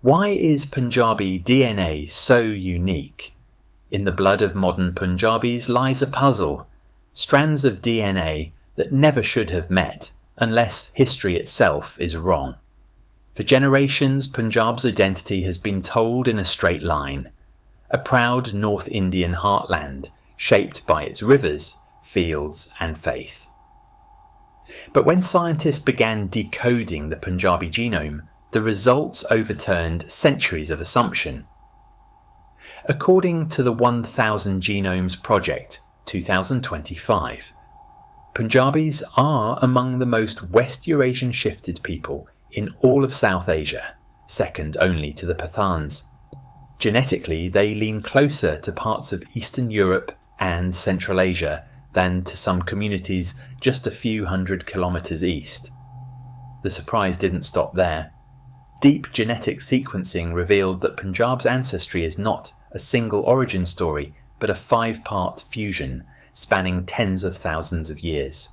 Why is Punjabi DNA so unique? In the blood of modern Punjabis lies a puzzle, strands of DNA that never should have met, unless history itself is wrong. For generations, Punjab's identity has been told in a straight line, a proud North Indian heartland shaped by its rivers, fields and faith. But when scientists began decoding the Punjabi genome, the results overturned centuries of assumption. According to the 1000 Genomes Project 2025, Punjabis are among the most West Eurasian shifted people in all of South Asia, second only to the Pathans. Genetically, they lean closer to parts of Eastern Europe and Central Asia than to some communities just a few hundred kilometres east. The surprise didn't stop there. Deep genetic sequencing revealed that Punjab's ancestry is not a single origin story, but a 5-part fusion spanning tens of thousands of years.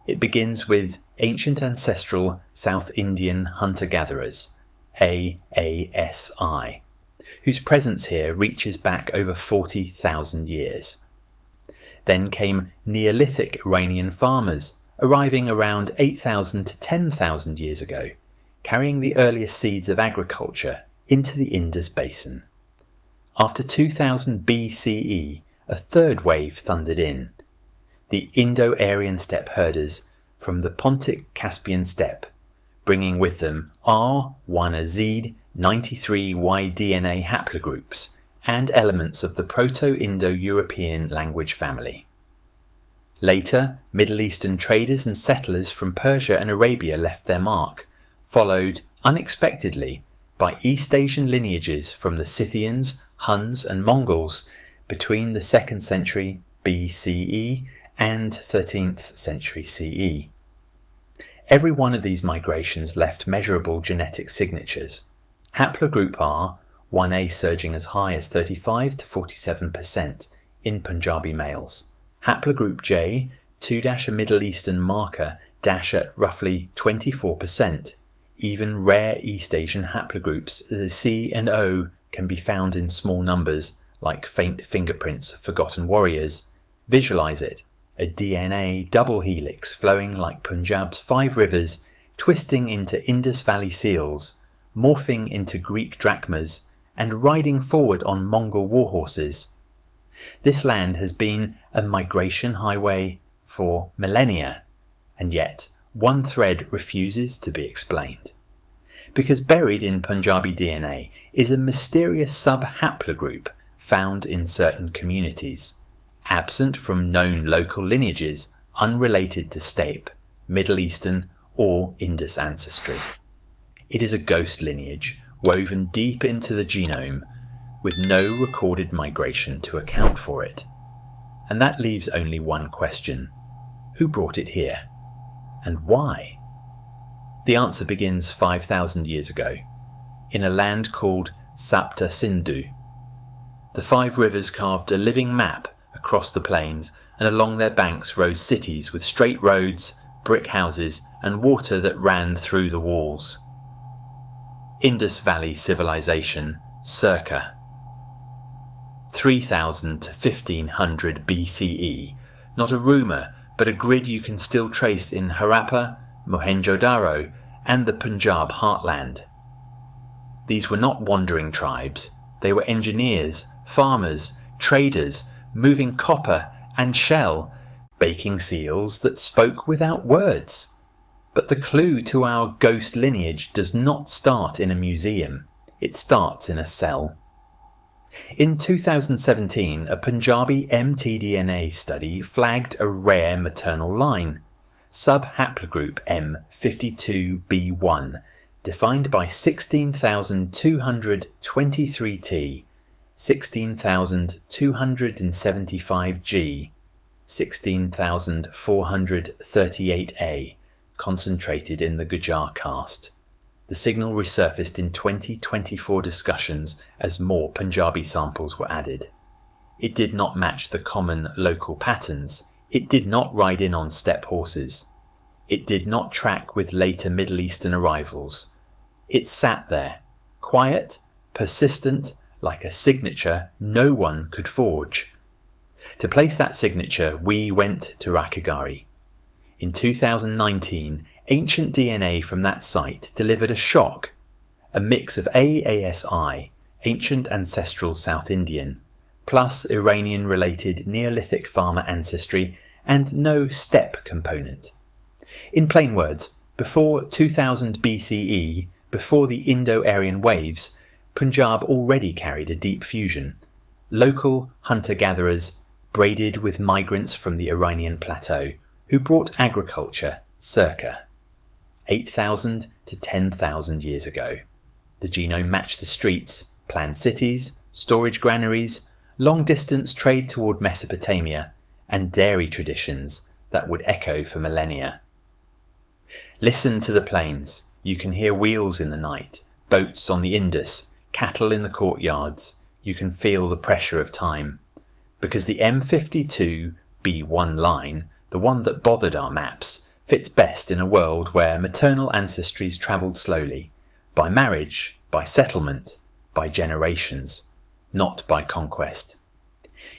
It begins with ancient ancestral South Indian hunter-gatherers, AASI, whose presence here reaches back over 40,000 years. Then came Neolithic Iranian farmers, arriving around 8,000 to 10,000 years ago, carrying the earliest seeds of agriculture into the Indus Basin. After 2000 BCE, a third wave thundered in, the Indo-Aryan steppe herders from the Pontic-Caspian steppe, bringing with them R1Z 93Y DNA haplogroups and elements of the Proto-Indo-European language family. Later, Middle Eastern traders and settlers from Persia and Arabia left their mark, followed unexpectedly by East Asian lineages from the Scythians, Huns and Mongols between the 2nd century BCE and 13th century CE. Every one of these migrations left measurable genetic signatures. Haplogroup R, 1A surging as high as 35 to 47% in Punjabi males. Haplogroup J, 2- a Middle Eastern marker, dash at roughly 24%. Even rare East Asian haplogroups, the C and O, can be found in small numbers, like faint fingerprints of forgotten warriors. Visualize it, a DNA double helix flowing like Punjab's 5 rivers, twisting into Indus Valley seals, morphing into Greek drachmas, and riding forward on Mongol warhorses. This land has been a migration highway for millennia, and yet one thread refuses to be explained. Because buried in Punjabi DNA is a mysterious sub-haplogroup found in certain communities, absent from known local lineages, unrelated to steppe, Middle Eastern or Indus ancestry. It is a ghost lineage woven deep into the genome with no recorded migration to account for it. And that leaves only one question. Who brought it here? And why? The answer begins 5,000 years ago, in a land called Sapta Sindhu. The 5 rivers carved a living map across the plains, and along their banks rose cities with straight roads, brick houses, and water that ran through the walls. Indus Valley Civilization, circa 3000 to 1500 BCE, not a rumour, but a grid you can still trace in Harappa, Mohenjo-Daro, and the Punjab heartland. These were not wandering tribes, they were engineers, farmers, traders, moving copper and shell, baking seals that spoke without words. But the clue to our ghost lineage does not start in a museum, it starts in a cell. In 2017, a Punjabi mtDNA study flagged a rare maternal line, sub-haplogroup M52B1, defined by 16,223T, 16,275G, 16,438A, concentrated in the Gujar caste. The signal resurfaced in 2024 discussions as more Punjabi samples were added. It did not match the common local patterns. It did not ride in on steppe horses. It did not track with later Middle Eastern arrivals. It sat there, quiet, persistent, like a signature no one could forge. To place that signature, we went to Rakhigarhi. In 2019, ancient DNA from that site delivered a shock, a mix of AASI, ancient ancestral South Indian, plus Iranian-related Neolithic farmer ancestry and no steppe component. In plain words, before 2000 BCE, before the Indo-Aryan waves, Punjab already carried a deep fusion. Local hunter-gatherers braided with migrants from the Iranian plateau who brought agriculture circa 8,000 to 10,000 years ago. The genome matched the streets, planned cities, storage granaries, long-distance trade toward Mesopotamia, and dairy traditions that would echo for millennia. Listen to the plains. You can hear wheels in the night, boats on the Indus, cattle in the courtyards. You can feel the pressure of time. Because the M52B1 line, the one that bothered our maps, fits best in a world where maternal ancestries travelled slowly, by marriage, by settlement, by generations, not by conquest.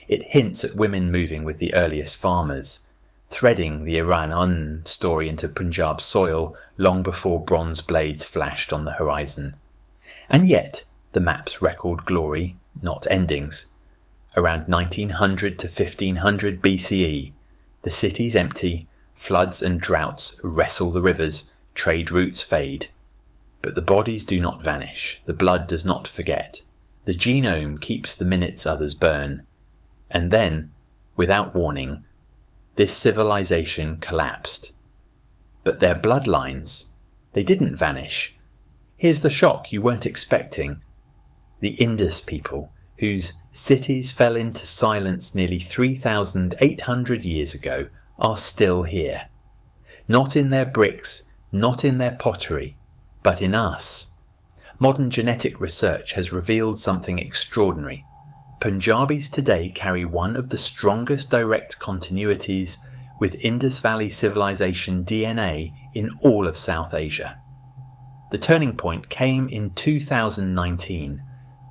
It hints at women moving with the earliest farmers, threading the Iran story into Punjab soil long before bronze blades flashed on the horizon. And yet, the maps record glory, not endings. Around 1900 to 1500 BCE, the city's empty, floods and droughts wrestle the rivers, trade routes fade. But the bodies do not vanish, the blood does not forget. The genome keeps the minutes others burn. And then, without warning, this civilization collapsed. But their bloodlines, they didn't vanish. Here's the shock you weren't expecting. The Indus people, whose cities fell into silence nearly 3,800 years ago, are still here. Not in their bricks, not in their pottery, but in us. Modern genetic research has revealed something extraordinary. Punjabis today carry one of the strongest direct continuities with Indus Valley civilization DNA in all of South Asia. The turning point came in 2019,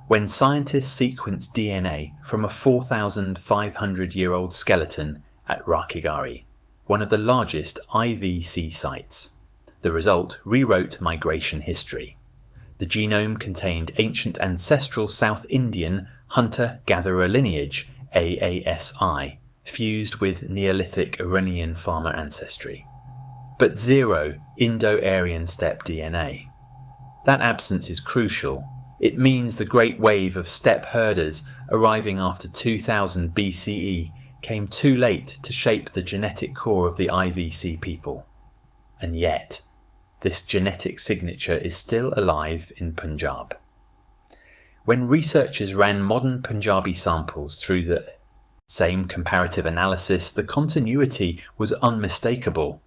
when scientists sequenced DNA from a 4,500-year-old skeleton at Rakhigarhi, one of the largest IVC sites. The result rewrote migration history. The genome contained ancient ancestral South Indian hunter-gatherer lineage, AASI, fused with Neolithic Iranian farmer ancestry. But zero Indo-Aryan steppe DNA. That absence is crucial. It means the great wave of steppe herders arriving after 2000 BCE came too late to shape the genetic core of the IVC people. And yet, this genetic signature is still alive in Punjab. When researchers ran modern Punjabi samples through the same comparative analysis, the continuity was unmistakable.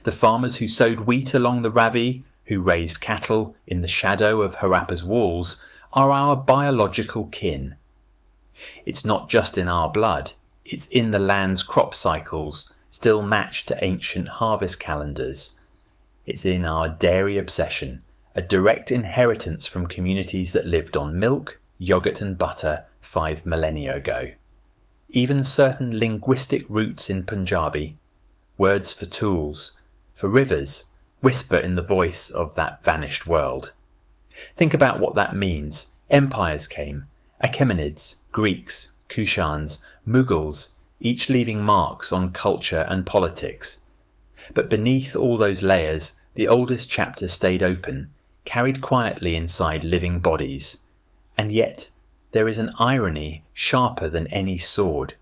The farmers who sowed wheat along the Ravi, who raised cattle in the shadow of Harappa's walls, are our biological kin. It's not just in our blood, it's in the land's crop cycles, still matched to ancient harvest calendars. It's in our dairy obsession, a direct inheritance from communities that lived on milk, yogurt and butter 5 millennia ago. Even certain linguistic roots in Punjabi, words for tools, for rivers, whisper in the voice of that vanished world. Think about what that means. Empires came, Achaemenids, Greeks, Kushans, Mughals, each leaving marks on culture and politics. But beneath all those layers, the oldest chapter stayed open, carried quietly inside living bodies. And yet, there is an irony sharper than any sword.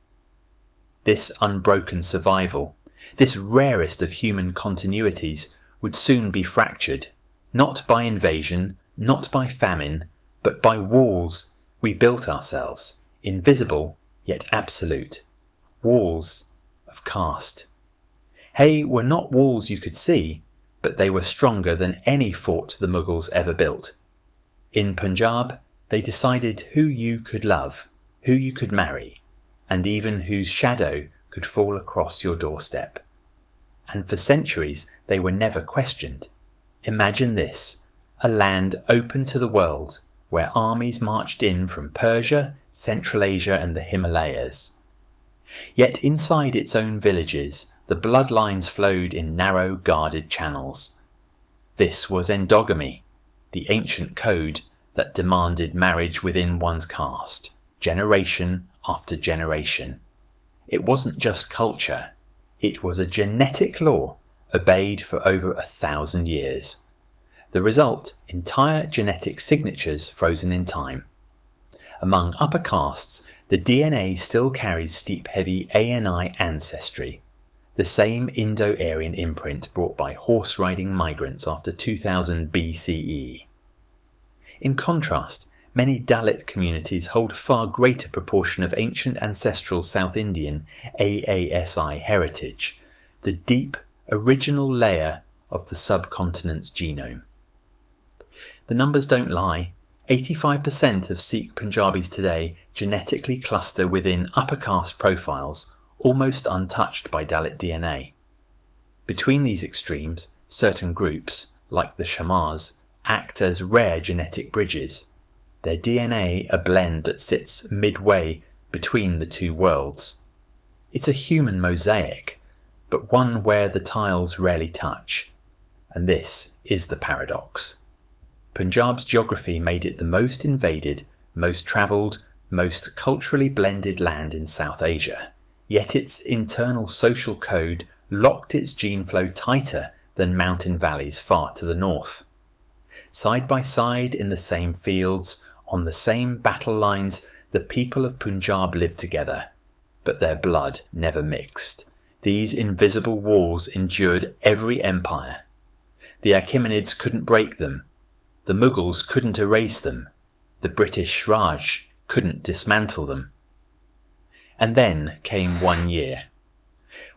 This unbroken survival, this rarest of human continuities, would soon be fractured, not by invasion, not by famine, but by walls we built ourselves, invisible yet absolute. Walls of caste. Hey were not walls you could see, but they were stronger than any fort the Mughals ever built. In Punjab, they decided who you could love, who you could marry, and even whose shadow could fall across your doorstep. And for centuries, they were never questioned. Imagine this. a land open to the world where armies marched in from Persia, Central Asia and the Himalayas. Yet inside its own villages, the bloodlines flowed in narrow, guarded channels. This was endogamy, the ancient code that demanded marriage within one's caste, generation after generation. It wasn't just culture, it was a genetic law obeyed for over 1,000 years. The result, entire genetic signatures frozen in time. Among upper castes, the DNA still carries steep-heavy ANI ancestry, the same Indo-Aryan imprint brought by horse-riding migrants after 2000 BCE. In contrast, many Dalit communities hold a far greater proportion of ancient ancestral South Indian AASI heritage, the deep, original layer of the subcontinent's genome. The numbers don't lie. 85% of Sikh Punjabis today genetically cluster within upper caste profiles, almost untouched by Dalit DNA. Between these extremes, certain groups, like the Shamars, act as rare genetic bridges. Their DNA a blend that sits midway between the two worlds. It's a human mosaic, but one where the tiles rarely touch. And this is the paradox. Punjab's geography made it the most invaded, most travelled, most culturally blended land in South Asia, yet its internal social code locked its gene flow tighter than mountain valleys far to the north. Side by side in the same fields, on the same battle lines, the people of Punjab lived together, but their blood never mixed. These invisible walls endured every empire. The Achaemenids couldn't break them. The Mughals couldn't erase them. The British Raj couldn't dismantle them. And then came 1 year.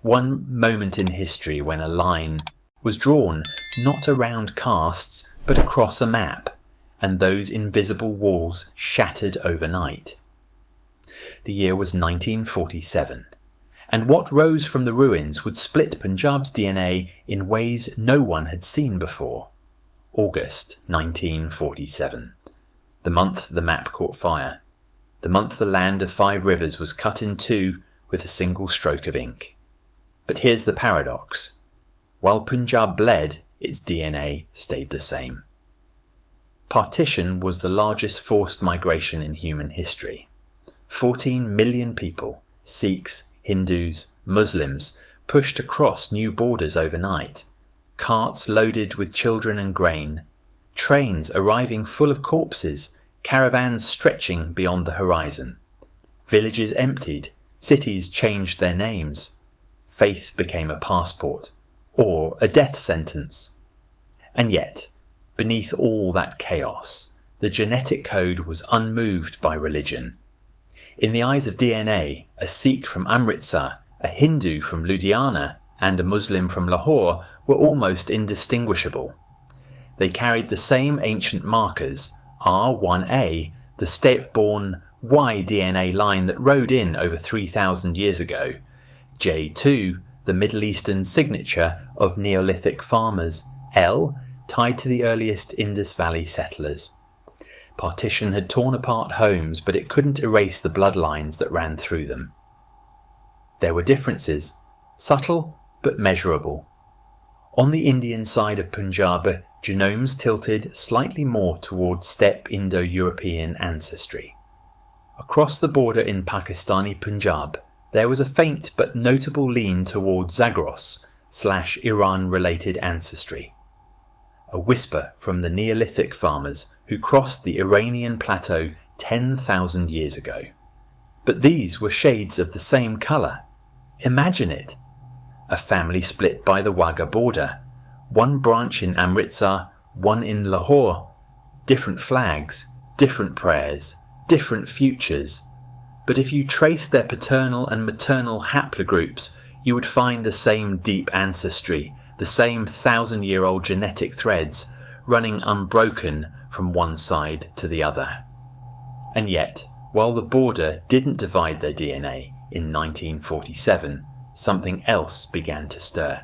One moment in history when a line was drawn not around castes but across a map, and those invisible walls shattered overnight. The year was 1947, and what rose from the ruins would split Punjab's DNA in ways no one had seen before. August 1947, the month the map caught fire, the month the land of 5 rivers was cut in two with a single stroke of ink. But here's the paradox. While Punjab bled, its DNA stayed the same. Partition was the largest forced migration in human history. 14 million people, Sikhs, Hindus, Muslims, pushed across new borders overnight. Carts loaded with children and grain, trains arriving full of corpses, caravans stretching beyond the horizon. Villages emptied, cities changed their names. Faith became a passport, or a death sentence. And yet, beneath all that chaos, the genetic code was unmoved by religion. In the eyes of DNA, a Sikh from Amritsar, a Hindu from Ludhiana, and a Muslim from Lahore were almost indistinguishable. They carried the same ancient markers, R1A, the steppe-born Y DNA line that rode in over 3,000 years ago, J2, the Middle Eastern signature of Neolithic farmers, L, tied to the earliest Indus Valley settlers. Partition had torn apart homes, but it couldn't erase the bloodlines that ran through them. There were differences, subtle but measurable. On the Indian side of Punjab, genomes tilted slightly more toward steppe Indo-European ancestry. Across the border in Pakistani Punjab, there was a faint but notable lean toward Zagros/Iran-related ancestry. A whisper from the Neolithic farmers who crossed the Iranian plateau 10,000 years ago. But these were shades of the same colour. Imagine it. A family split by the Wagah border. One branch in Amritsar, one in Lahore. Different flags, different prayers, different futures. But if you trace their paternal and maternal haplogroups, you would find the same deep ancestry, the same 1,000-year-old genetic threads, running unbroken from one side to the other. And yet, while the border didn't divide their DNA in 1947, something else began to stir.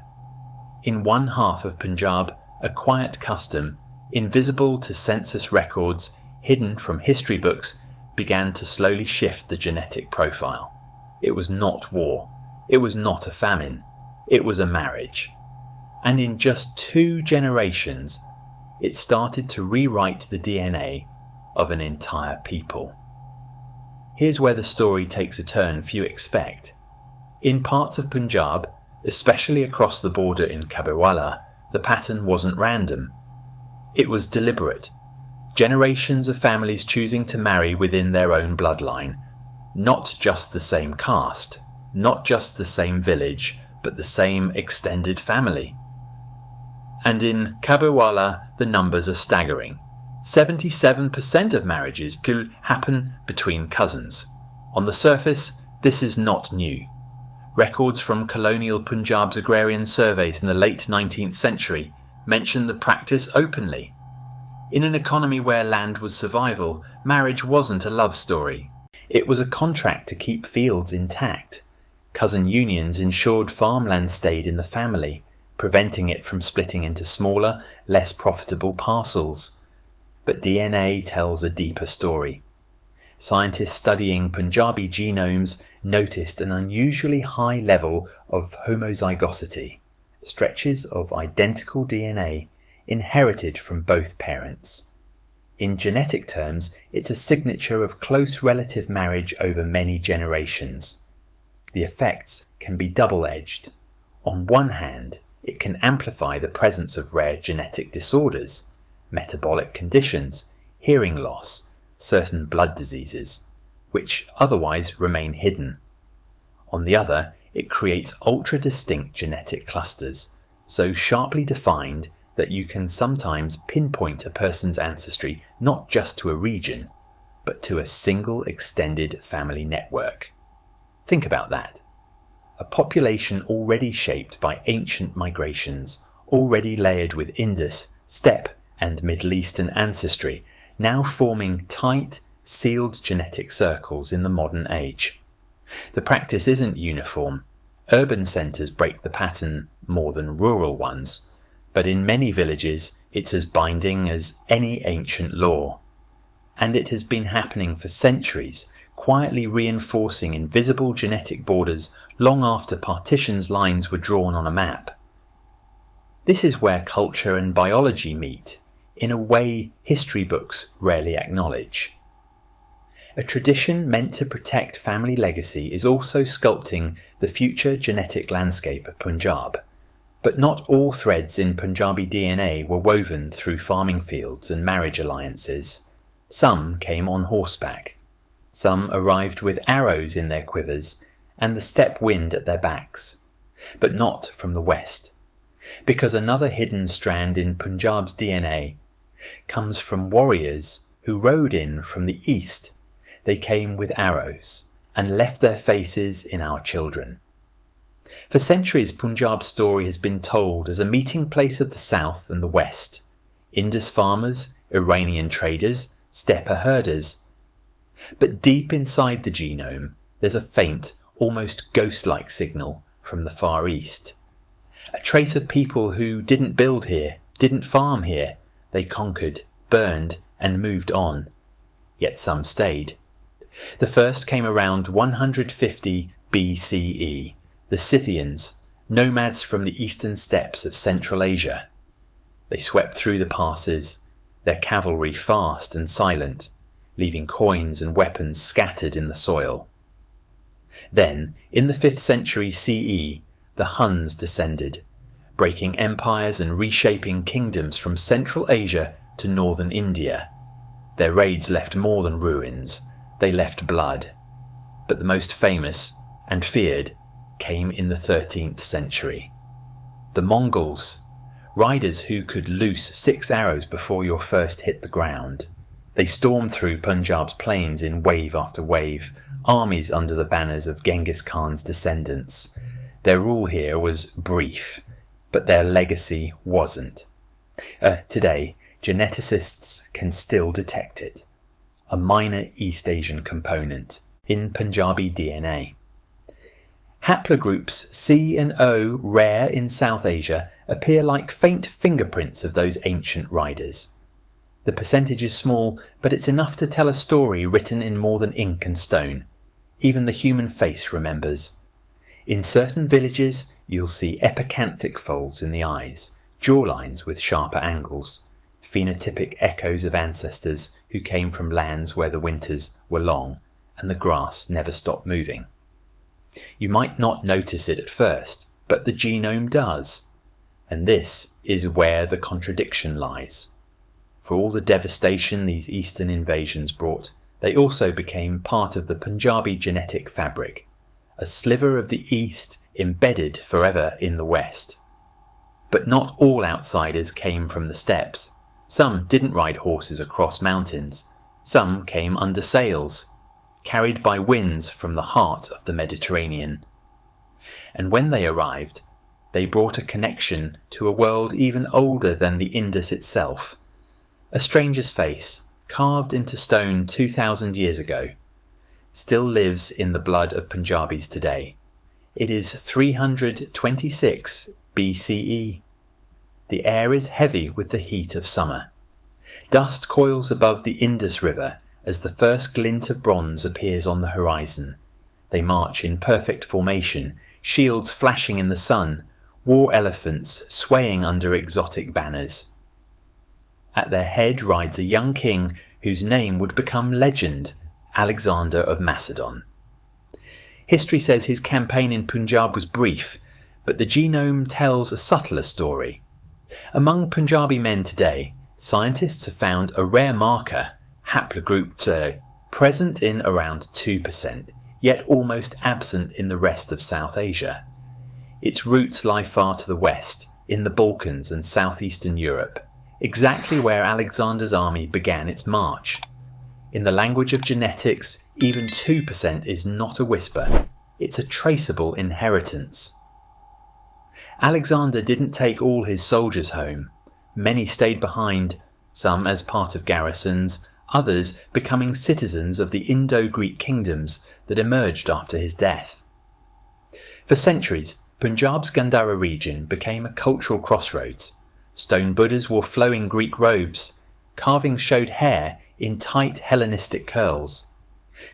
In one half of Punjab, a quiet custom, invisible to census records, hidden from history books, began to slowly shift the genetic profile. It was not war. It was not a famine. It was a marriage. And in just 2 generations, it started to rewrite the DNA of an entire people. Here's where the story takes a turn few expect. In parts of Punjab, especially across the border in Kabewala, the pattern wasn't random. It was deliberate. Generations of families choosing to marry within their own bloodline. Not just the same caste, not just the same village, but the same extended family. And in Kabewala, the numbers are staggering. 77% of marriages could happen between cousins. On the surface, this is not new. Records from colonial Punjab's agrarian surveys in the late 19th century mention the practice openly. In an economy where land was survival, marriage wasn't a love story. It was a contract to keep fields intact. Cousin unions ensured farmland stayed in the family, preventing it from splitting into smaller, less profitable parcels. But DNA tells a deeper story. Scientists studying Punjabi genomes noticed an unusually high level of homozygosity, stretches of identical DNA inherited from both parents. In genetic terms, it's a signature of close relative marriage over many generations. The effects can be double-edged. On one hand, it can amplify the presence of rare genetic disorders, metabolic conditions, hearing loss, certain blood diseases, which otherwise remain hidden. On the other, it creates ultra-distinct genetic clusters, so sharply defined that you can sometimes pinpoint a person's ancestry not just to a region, but to a single extended family network. Think about that. A population already shaped by ancient migrations, already layered with Indus, steppe, and Middle Eastern ancestry, now forming tight, sealed genetic circles in the modern age. The practice isn't uniform. Urban centres break the pattern more than rural ones, but in many villages it's as binding as any ancient law. And it has been happening for centuries, quietly reinforcing invisible genetic borders long after partitions lines were drawn on a map. This is where culture and biology meet, in a way history books rarely acknowledge. A tradition meant to protect family legacy is also sculpting the future genetic landscape of Punjab. But not all threads in Punjabi DNA were woven through farming fields and marriage alliances. Some came on horseback. Some arrived with arrows in their quivers and the steppe wind at their backs. But not from the west. Because another hidden strand in Punjab's DNA comes from warriors who rode in from the east. They came with arrows and left their faces in our children. For centuries, Punjab's story has been told as a meeting place of the south and the west. Indus farmers, Iranian traders, steppe herders. But deep inside the genome, there's a faint, almost ghost-like signal from the Far East. A trace of people who didn't build here, didn't farm here. They conquered, burned, and moved on. Yet some stayed. The first came around 150 BCE, the Scythians, nomads from the eastern steppes of Central Asia. They swept through the passes, their cavalry fast and silent, leaving coins and weapons scattered in the soil. Then, in the 5th century CE, the Huns descended, breaking empires and reshaping kingdoms from Central Asia to northern India. Their raids left more than ruins, they left blood. But the most famous, and feared, came in the 13th century. The Mongols, riders who could loose 6 arrows before your first hit the ground. They stormed through Punjab's plains in wave after wave, armies under the banners of Genghis Khan's descendants. Their rule here was brief, but their legacy wasn't. Today, geneticists can still detect it. A minor East Asian component in Punjabi DNA. Haplogroups C and O, rare in South Asia, appear like faint fingerprints of those ancient riders. The percentage is small, but it's enough to tell a story written in more than ink and stone. Even the human face remembers. In certain villages, you'll see epicanthic folds in the eyes, jawlines with sharper angles, phenotypic echoes of ancestors who came from lands where the winters were long and the grass never stopped moving. You might not notice it at first, but the genome does. And this is where the contradiction lies. For all the devastation these eastern invasions brought, they also became part of the Punjabi genetic fabric, a sliver of the East embedded forever in the West. But not all outsiders came from the steppes. Some didn't ride horses across mountains. Some came under sails, carried by winds from the heart of the Mediterranean. And when they arrived, they brought a connection to a world even older than the Indus itself. A stranger's face, carved into stone 2,000 years ago, still lives in the blood of Punjabis today. It is 326 BCE. The air is heavy with the heat of summer. Dust coils above the Indus River as the first glint of bronze appears on the horizon. They march in perfect formation, shields flashing in the sun, war elephants swaying under exotic banners. At their head rides a young king whose name would become legend, Alexander of Macedon. History says his campaign in Punjab was brief, but the genome tells a subtler story. Among Punjabi men today, scientists have found a rare marker, haplogroup 2, present in around 2%, yet almost absent in the rest of South Asia. Its roots lie far to the west, in the Balkans and southeastern Europe, exactly where Alexander's army began its march. In the language of genetics, even 2% is not a whisper. It's a traceable inheritance. Alexander didn't take all his soldiers home. Many stayed behind, some as part of garrisons, others becoming citizens of the Indo-Greek kingdoms that emerged after his death. For centuries, Punjab's Gandhara region became a cultural crossroads. Stone Buddhas wore flowing Greek robes. Carvings showed hair in tight Hellenistic curls.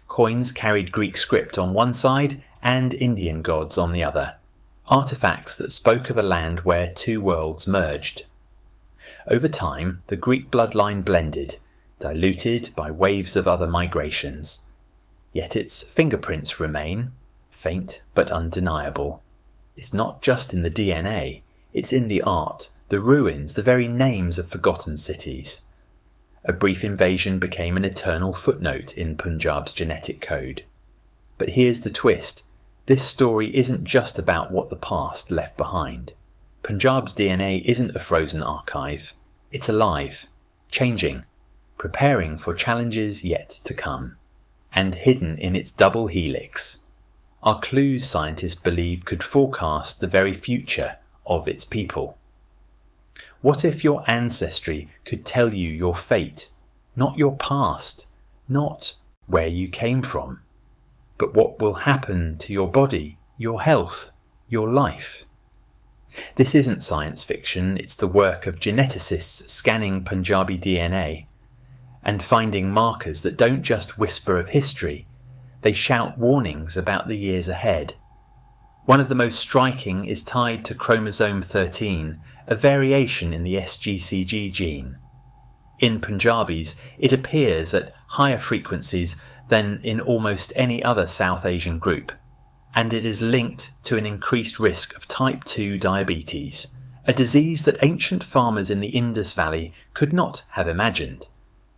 Coins carried Greek script on one side and Indian gods on the other. Artifacts that spoke of a land where two worlds merged. Over time, the Greek bloodline blended, diluted by waves of other migrations. Yet its fingerprints remain, faint but undeniable. It's not just in the DNA, it's in the art, the ruins, the very names of forgotten cities. A brief invasion became an eternal footnote in Punjab's genetic code. But here's the twist. This story isn't just about what the past left behind. Punjab's DNA isn't a frozen archive. It's alive, changing, preparing for challenges yet to come. And hidden in its double helix are clues scientists believe could forecast the very future of its people. What if your ancestry could tell you your fate, not your past, not where you came from, but what will happen to your body, your health, your life? This isn't science fiction, it's the work of geneticists scanning Punjabi DNA and finding markers that don't just whisper of history, they shout warnings about the years ahead. One of the most striking is tied to chromosome 13, a variation in the SGCG gene. In Punjabis, it appears at higher frequencies than in almost any other South Asian group, and it is linked to an increased risk of type 2 diabetes, a disease that ancient farmers in the Indus Valley could not have imagined,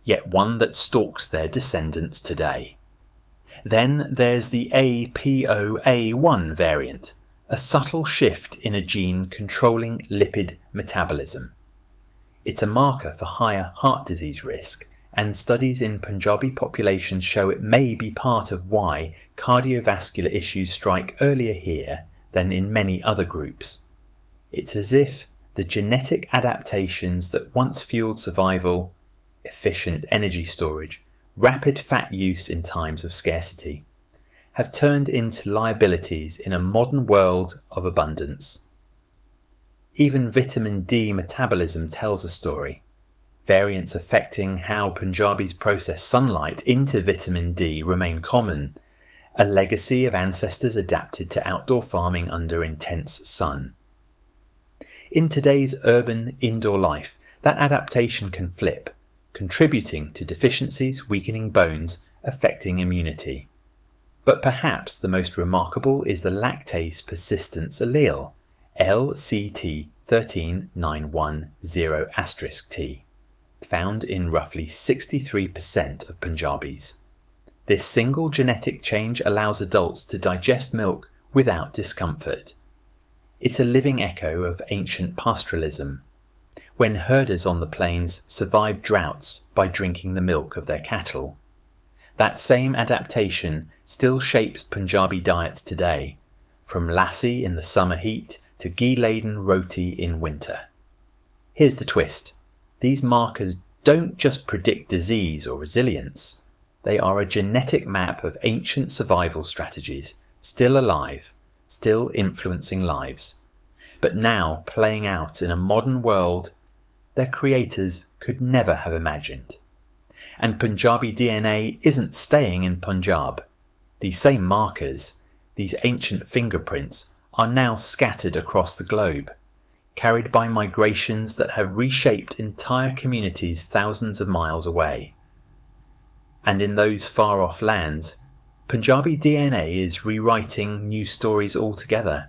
yet one that stalks their descendants today. Then there's the APOA1 variant, a subtle shift in a gene controlling lipid metabolism. It's a marker for higher heart disease risk, and studies in Punjabi populations show it may be part of why cardiovascular issues strike earlier here than in many other groups. It's as if the genetic adaptations that once fueled survival, efficient energy storage, rapid fat use in times of scarcity, have turned into liabilities in a modern world of abundance. Even vitamin D metabolism tells a story. Variants affecting how Punjabis process sunlight into vitamin D remain common, a legacy of ancestors adapted to outdoor farming under intense sun. In today's urban indoor life, that adaptation can flip, contributing to deficiencies, weakening bones, affecting immunity. But perhaps the most remarkable is the lactase persistence allele, LCT13910*T, found in roughly 63% of Punjabis. This single genetic change allows adults to digest milk without discomfort. It's a living echo of ancient pastoralism, when herders on the plains survived droughts by drinking the milk of their cattle. That same adaptation still shapes Punjabi diets today, from lassi in the summer heat to ghee-laden roti in winter. Here's the twist. These markers don't just predict disease or resilience. They are a genetic map of ancient survival strategies, still alive, still influencing lives, but now playing out in a modern world their creators could never have imagined. And Punjabi DNA isn't staying in Punjab. These same markers, these ancient fingerprints, are now scattered across the globe, carried by migrations that have reshaped entire communities thousands of miles away. And in those far-off lands, Punjabi DNA is rewriting new stories altogether.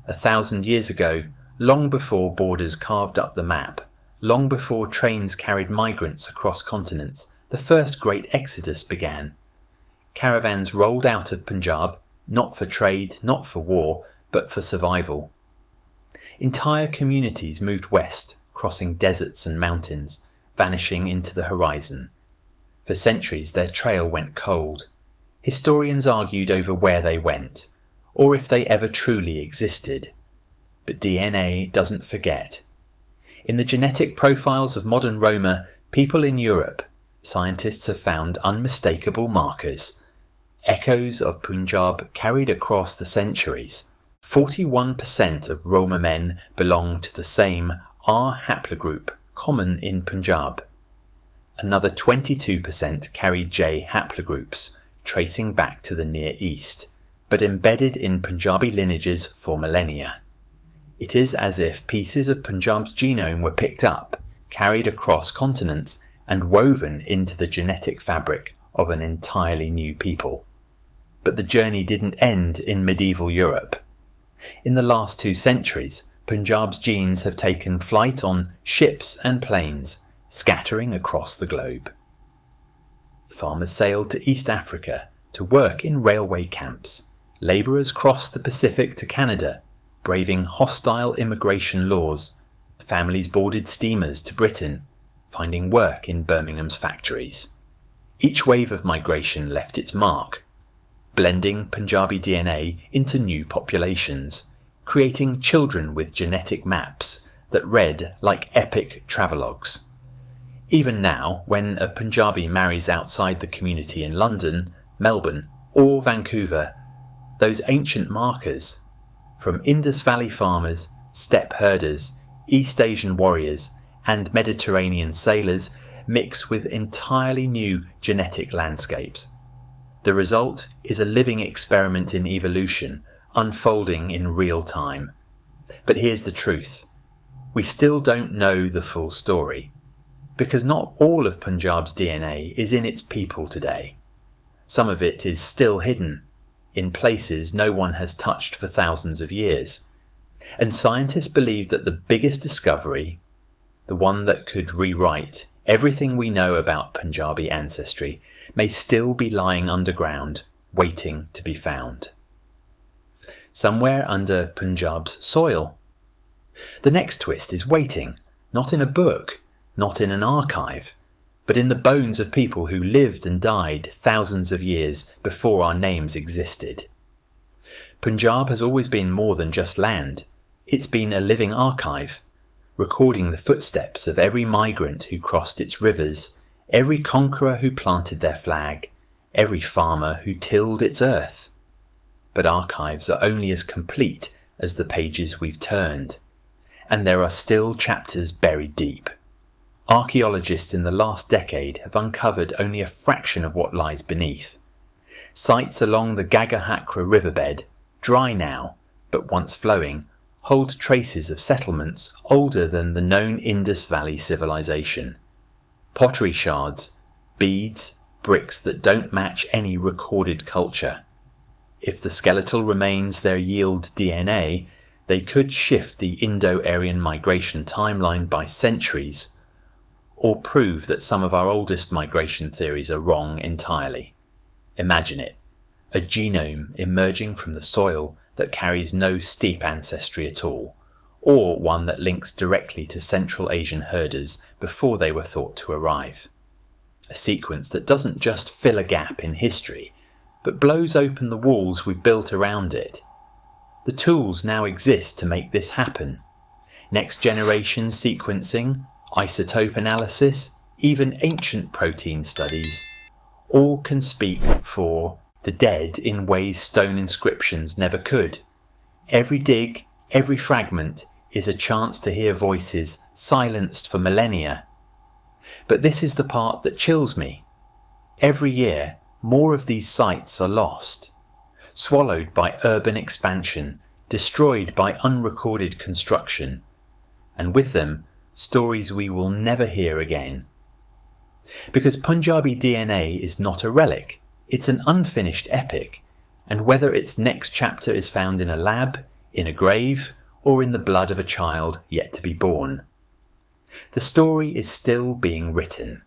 1,000 years ago, long before borders carved up the map, long before trains carried migrants across continents, the first great exodus began. Caravans rolled out of Punjab, not for trade, not for war, but for survival. Entire communities moved west, crossing deserts and mountains, vanishing into the horizon. For centuries their trail went cold. Historians argued over where they went, or if they ever truly existed. But DNA doesn't forget. In the genetic profiles of modern Roma, people in Europe, scientists have found unmistakable markers, echoes of Punjab carried across the centuries. 41% of Roma men belong to the same R haplogroup common in Punjab. Another 22% carry J haplogroups, tracing back to the Near East, but embedded in Punjabi lineages for millennia. It is as if pieces of Punjab's genome were picked up, carried across continents, and woven into the genetic fabric of an entirely new people. But the journey didn't end in medieval Europe. In the last 2 centuries, Punjab's genes have taken flight on ships and planes, scattering across the globe. Farmers sailed to East Africa to work in railway camps. Labourers crossed the Pacific to Canada, braving hostile immigration laws. Families boarded steamers to Britain, finding work in Birmingham's factories. Each wave of migration left its mark, blending Punjabi DNA into new populations, creating children with genetic maps that read like epic travelogues. Even now, when a Punjabi marries outside the community in London, Melbourne, or Vancouver, those ancient markers, from Indus Valley farmers, steppe herders, East Asian warriors, and Mediterranean sailors, mix with entirely new genetic landscapes. The result is a living experiment in evolution, unfolding in real time. But here's the truth. We still don't know the full story, because not all of Punjab's DNA is in its people today. Some of it is still hidden, in places no one has touched for thousands of years. And scientists believe that the biggest discovery, the one that could rewrite everything we know about Punjabi ancestry, may still be lying underground, waiting to be found. Somewhere under Punjab's soil. The next twist is waiting, not in a book, not in an archive, but in the bones of people who lived and died thousands of years before our names existed. Punjab has always been more than just land. It's been a living archive, recording the footsteps of every migrant who crossed its rivers, every conqueror who planted their flag, every farmer who tilled its earth. But archives are only as complete as the pages we've turned, and there are still chapters buried deep. Archaeologists in the last decade have uncovered only a fraction of what lies beneath. Sites along the Gagahakra riverbed, dry now, but once flowing, hold traces of settlements older than the known Indus Valley civilization. Pottery shards, beads, bricks that don't match any recorded culture. If the skeletal remains there yield DNA, they could shift the Indo-Aryan migration timeline by centuries, or prove that some of our oldest migration theories are wrong entirely. Imagine it, a genome emerging from the soil that carries no steep ancestry at all, or one that links directly to Central Asian herders before they were thought to arrive. A sequence that doesn't just fill a gap in history, but blows open the walls we've built around it. The tools now exist to make this happen. Next generation sequencing, isotope analysis, even ancient protein studies, all can speak for the dead in ways stone inscriptions never could. Every dig, every fragment is a chance to hear voices silenced for millennia. But this is the part that chills me. Every year, more of these sites are lost, swallowed by urban expansion, destroyed by unrecorded construction, and with them, stories we will never hear again. Because Punjabi DNA is not a relic, it's an unfinished epic, and whether its next chapter is found in a lab, in a grave, or in the blood of a child yet to be born, the story is still being written.